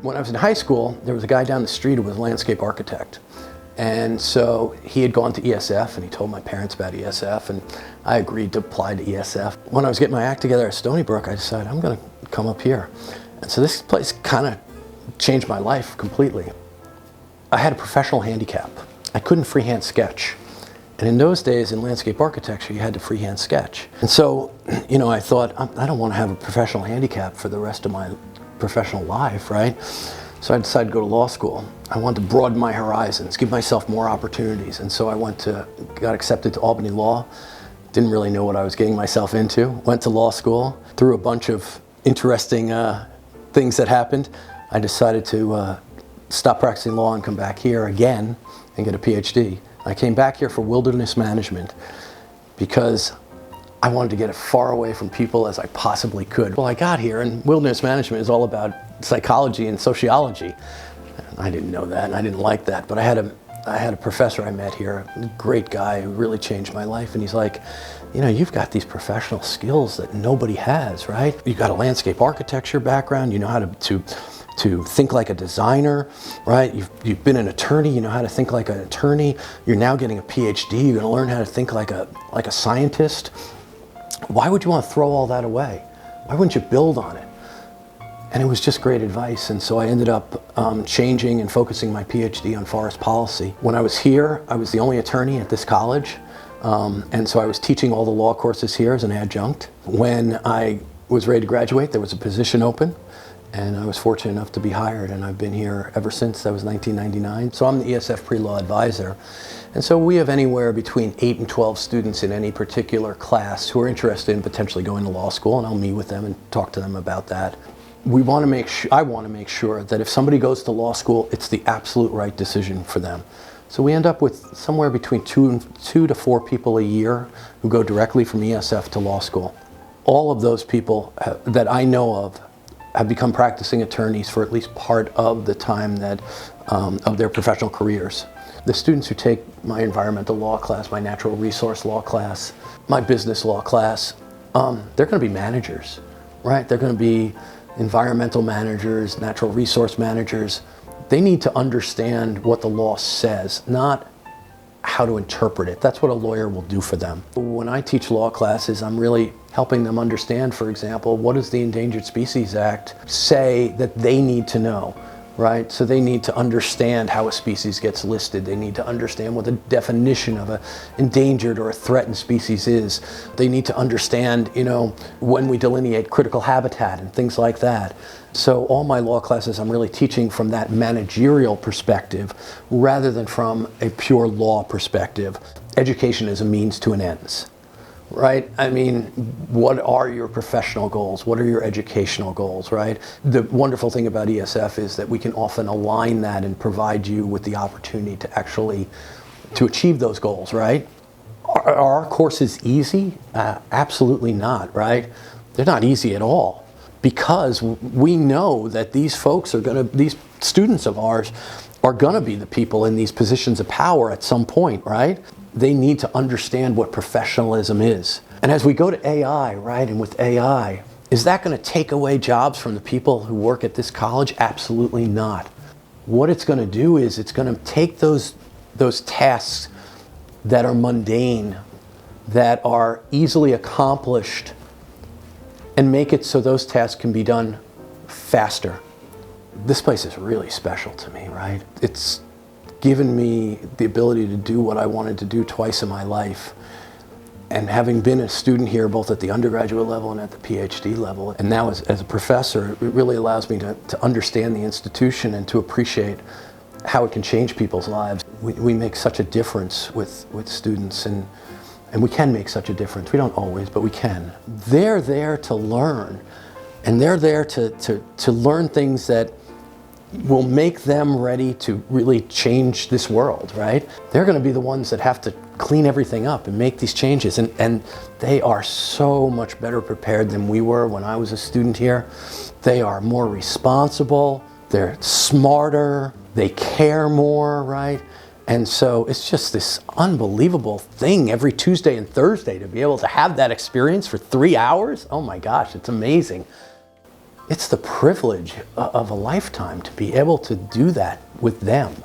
When I was in high school, there was a guy down the street who was a landscape architect. And so he had gone to ESF and he told my parents about ESF, and I agreed to apply to ESF. When I was getting my act together at Stony Brook, I decided I'm going to come up here. And so this place kind of changed my life completely. I had a professional handicap. I couldn't freehand sketch. And in those days in landscape architecture, you had to freehand sketch. And so, I thought, I don't want to have a professional handicap for the rest of my professional life, right? So I decided to go to law school. I wanted to broaden my horizons, give myself more opportunities. And so I got accepted to Albany Law. Didn't really know what I was getting myself into. Went to law school. Through a bunch of interesting things that happened, I decided to stop practicing law and come back here again and get a PhD. I came back here for wilderness management because I wanted to get as far away from people as I possibly could. Well, I got here, and wilderness management is all about psychology and sociology. I didn't know that, and I didn't like that, but I had a professor I met here, a great guy who really changed my life, and he's like, you've got these professional skills that nobody has, right? You've got a landscape architecture background, you know how to think like a designer, right? You've been an attorney, you know how to think like an attorney. You're now getting a PhD, you're gonna learn how to think like a scientist. Why would you want to throw all that away? Why wouldn't you build on it? And it was just great advice, and so I ended up changing and focusing my PhD on forest policy. When I was here, I was the only attorney at this college, and so I was teaching all the law courses here as an adjunct. When I was ready to graduate, there was a position open, and I was fortunate enough to be hired, and I've been here ever since. That was 1999. So I'm the ESF pre-law advisor. And so we have anywhere between 8 and 12 students in any particular class who are interested in potentially going to law school, and I'll meet with them and talk to them about that. I want to make sure that if somebody goes to law school, it's the absolute right decision for them. So we end up with somewhere between two to four people a year who go directly from ESF to law school. All of those people that I know of have become practicing attorneys for at least part of the time of their professional careers. The students who take my environmental law class, my natural resource law class, my business law class, they're going to be managers, right? They're going to be environmental managers, natural resource managers. They need to understand what the law says, not how to interpret it. That's what a lawyer will do for them. When I teach law classes, I'm really helping them understand, for example, what does the Endangered Species Act say that they need to know, right? So they need to understand how a species gets listed. They need to understand what the definition of an endangered or a threatened species is. They need to understand, when we delineate critical habitat and things like that. So all my law classes, I'm really teaching from that managerial perspective rather than from a pure law perspective. Education is a means to an ends, right? I mean, what are your professional goals? What are your educational goals, right? The wonderful thing about ESF is that we can often align that and provide you with the opportunity to achieve those goals, right? Are our courses easy? Absolutely not, right? They're not easy at all, because we know that these students of ours are gonna be the people in these positions of power at some point, right? They need to understand what professionalism is. And as we go to AI, right, and with AI, is that gonna take away jobs from the people who work at this college? Absolutely not. What it's gonna do is it's gonna take those tasks that are mundane, that are easily accomplished, and make it so those tasks can be done faster. This place is really special to me, right? It's given me the ability to do what I wanted to do twice in my life. And having been a student here, both at the undergraduate level and at the PhD level, and now as a professor, it really allows me to understand the institution and to appreciate how it can change people's lives. We make such a difference with students, and we can make such a difference. We don't always, but we can. They're there to learn, and they're there to learn things that will make them ready to really change this world, right? They're gonna be the ones that have to clean everything up and make these changes, and they are so much better prepared than we were when I was a student here. They are more responsible, they're smarter, they care more, right? And so it's just this unbelievable thing every Tuesday and Thursday to be able to have that experience for 3 hours. Oh my gosh, it's amazing. It's the privilege of a lifetime to be able to do that with them.